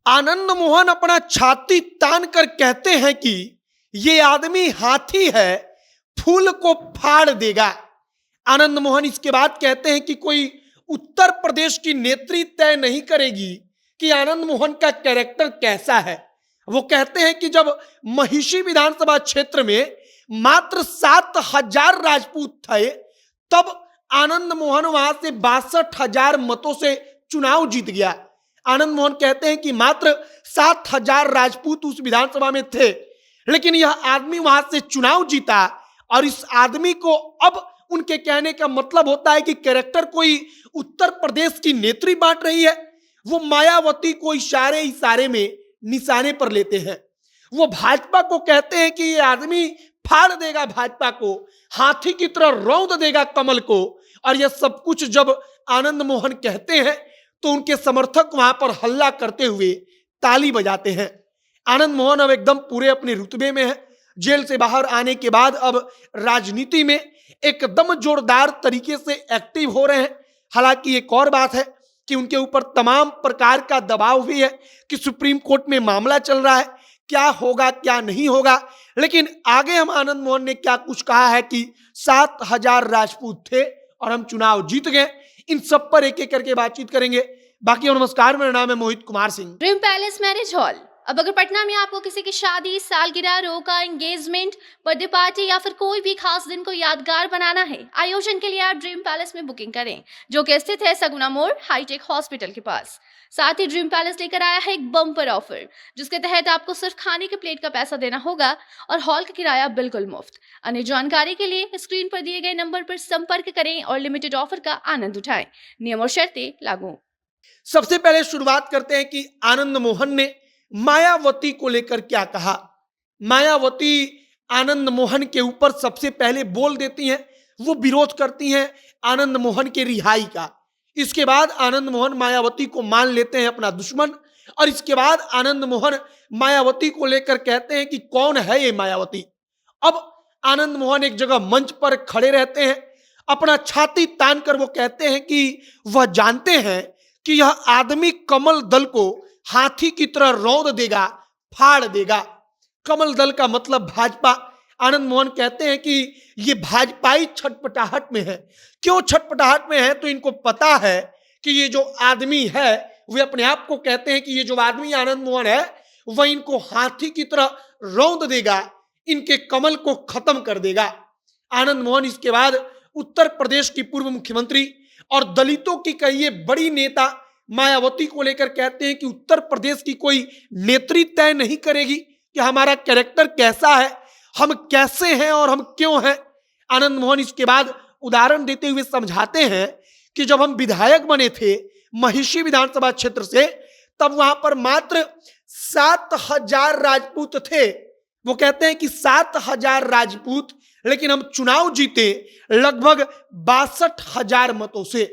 आनंद मोहन अपना छाती तान कर कहते हैं कि ये आदमी हाथी है, फूल को फाड़ देगा। आनंद मोहन इसके बाद कहते हैं कि कोई उत्तर प्रदेश की नेत्री तय नहीं करेगी कि आनंद मोहन का कैरेक्टर कैसा है। वो कहते हैं कि जब महिषी विधानसभा क्षेत्र में मात्र 7,000 राजपूत थे, तब आनंद मोहन वहां से 62,000 मतों से चुनाव जीत गया। आनंद मोहन कहते हैं कि मात्र 7,000 राजपूत उस विधानसभा में थे, लेकिन यह आदमी वहां से चुनाव जीता। और इस आदमी को अब उनके कहने का मतलब होता है कि कैरेक्टर कोई उत्तर प्रदेश की नेत्री बांट रही है। वो मायावती को इशारे इशारे में निशाने पर लेते हैं। वो भाजपा को कहते हैं कि ये आदमी फाड़ देगा भाजपा को, हाथी की तरह रौंद देगा कमल को। और यह सब कुछ जब आनंद मोहन कहते हैं तो उनके समर्थक वहां पर हल्ला करते हुए ताली बजाते हैं। आनंद मोहन अब एकदम पूरे अपने रुतबे में है। जेल से बाहर आने के बाद अब राजनीति में एकदम जोरदार तरीके से एक्टिव हो रहे हैं। हालांकि एक और बात है कि उनके ऊपर तमाम प्रकार का दबाव भी है कि सुप्रीम कोर्ट में मामला चल रहा है, क्या होगा क्या नहीं होगा। लेकिन आगे हम आनंद मोहन ने क्या कुछ कहा है कि 7,000 राजपूत थे और हम चुनाव जीत गए, इन सब पर एक एक करके बातचीत करेंगे। बाकी नमस्कार, मेरा नाम है Mohit Kumar Singh. Dream palace marriage hall. अब अगर पटना में आपको किसी की शादी, सालगिरह, रोका, एंगेजमेंट, बर्थडे पार्टी या फिर कोई भी खास दिन को यादगार बनाना है, आयोजन के लिए आप ड्रीम पैलेस में बुकिंग करें, जो कि स्थित है सगुना मोड़ हाईटेक हॉस्पिटल के पास। साथ ही ड्रीम पैलेस लेकर आया है एक बम्पर ऑफर, जिसके तहत आपको सिर्फ खाने के प्लेट का पैसा देना होगा और हॉल का किराया बिल्कुल मुफ्त। अन्य जानकारी के लिए स्क्रीन पर दिए गए नंबर पर संपर्क करें और लिमिटेड ऑफर का आनंद उठाएं। नियम और शर्तें लागू। सबसे पहले शुरुआत करते हैं कि आनंद मोहन ने मायावती को लेकर क्या कहा। मायावती आनंद मोहन के ऊपर सबसे पहले बोल देती हैं, वो विरोध करती हैं आनंद मोहन के रिहाई का। इसके बाद आनंद मोहन मायावती को मान लेते हैं अपना दुश्मन। और इसके बाद आनंद मोहन मायावती को लेकर कहते हैं कि कौन है ये मायावती। अब आनंद मोहन एक जगह मंच पर खड़े रहते हैं, अपना छाती तान कर वो कहते हैं कि वह जानते हैं कि यह आदमी कमल दल को हाथी की तरह रौंद देगा, फाड़ देगा। कमल दल का मतलब भाजपा। आनंद मोहन कहते हैं कि ये भाजपाई छटपटाहट में है। क्यों छटपटाहट में है? तो इनको पता है कि ये जो आदमी है, वे अपने आप को कहते हैं कि ये जो आदमी आनंद मोहन है, वह इनको हाथी की तरह रौंद देगा, इनके कमल को खत्म कर देगा। आनंद मोहन इसके बाद उत्तर प्रदेश की पूर्व मुख्यमंत्री और दलितों की कहिए बड़ी नेता मायावती को लेकर कहते हैं कि उत्तर प्रदेश की कोई नेत्री तय नहीं करेगी कि हमारा कैरेक्टर कैसा है, हम कैसे हैं और हम क्यों हैं। आनंद मोहन इसके बाद उदाहरण देते हुए समझाते हैं कि जब हम विधायक बने थे महिषी विधानसभा क्षेत्र से, तब वहां पर मात्र 7,000 राजपूत थे। वो कहते हैं कि 7,000 राजपूत, लेकिन हम चुनाव जीते लगभग 62,000 मतों से।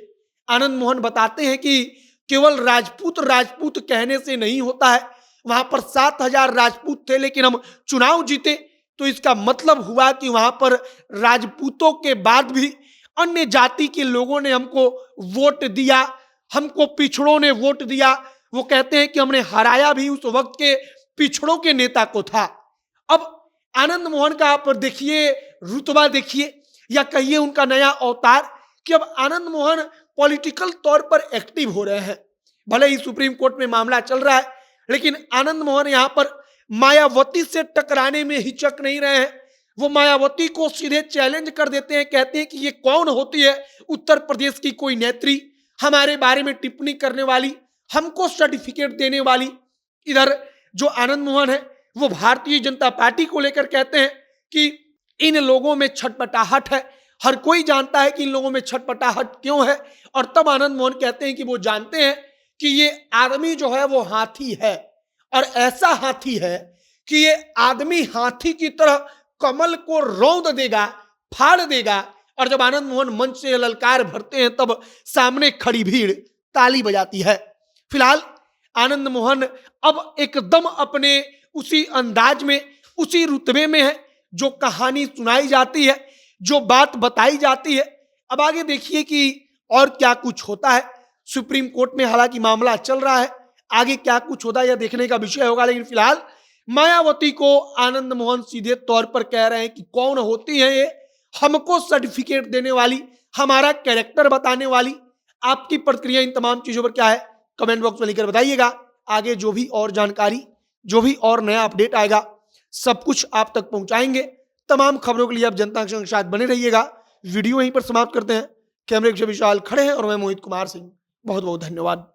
आनंद मोहन बताते हैं कि केवल राजपूत राजपूत कहने से नहीं होता है। वहां पर 7,000 राजपूत थे, लेकिन हम चुनाव जीते, तो इसका मतलब हुआ कि वहां पर राजपूतों के बाद भी अन्य जाति के लोगों ने हमको वोट दिया, हमको पिछड़ों ने वोट दिया। वो कहते हैं कि हमने हराया भी उस वक्त के पिछड़ों के नेता को था। अब आनंद मोहन का आप देखिए रुतबा, देखिए या कहिए उनका नया अवतार, कि अब आनंद मोहन पॉलिटिकल तौर पर एक्टिव हो रहे हैं। भले ही सुप्रीम कोर्ट में मामला चल रहा है, लेकिन आनंद मोहन यहां पर मायावती से टकराने में हिचक नहीं रहे हैं। वो मायावती को सीधे चैलेंज कर देते हैं, कहते हैं कि ये कौन होती है उत्तर प्रदेश की कोई नेत्री, हमारे बारे में टिप्पणी करने वाली, हमको सर्टिफिकेट देने वाली। इधर जो आनंद मोहन है वो भारतीय जनता पार्टी को लेकर कहते हैं कि इन लोगों में छटपटाहट है। हर कोई जानता है कि इन लोगों में छटपटाहट क्यों है। और तब आनंद मोहन कहते हैं कि वो जानते हैं कि ये आदमी जो है वो हाथी है, और ऐसा हाथी है कि ये आदमी हाथी की तरह कमल को रौंद देगा, फाड़ देगा। और जब आनंद मोहन मंच से ललकार भरते हैं, तब सामने खड़ी भीड़ ताली बजाती है। फिलहाल आनंद मोहन अब एकदम अपने उसी अंदाज में, उसी रुतबे में है। जो कहानी सुनाई जाती है, जो बात बताई जाती है, अब आगे देखिए कि और क्या कुछ होता है। सुप्रीम कोर्ट में हालांकि मामला चल रहा है, आगे क्या कुछ होता है यह देखने का विषय होगा, लेकिन फिलहाल मायावती को आनंद मोहन सीधे तौर पर कह रहे हैं कि कौन होती है ये, हमको सर्टिफिकेट देने वाली, हमारा कैरेक्टर बताने वाली। आपकी प्रतिक्रिया इन तमाम चीजों पर क्या है कमेंट बॉक्स में लिखकर बताइएगा। आगे जो भी और जानकारी, जो भी और नया अपडेट आएगा, सब कुछ आप तक पहुंचाएंगे। तमाम खबरों के लिए आप जनता के साथ बने रहिएगा। वीडियो यहीं पर समाप्त करते हैं। कैमरे के विशाल खड़े हैं और मैं मोहित कुमार सिंह। बहुत बहुत धन्यवाद।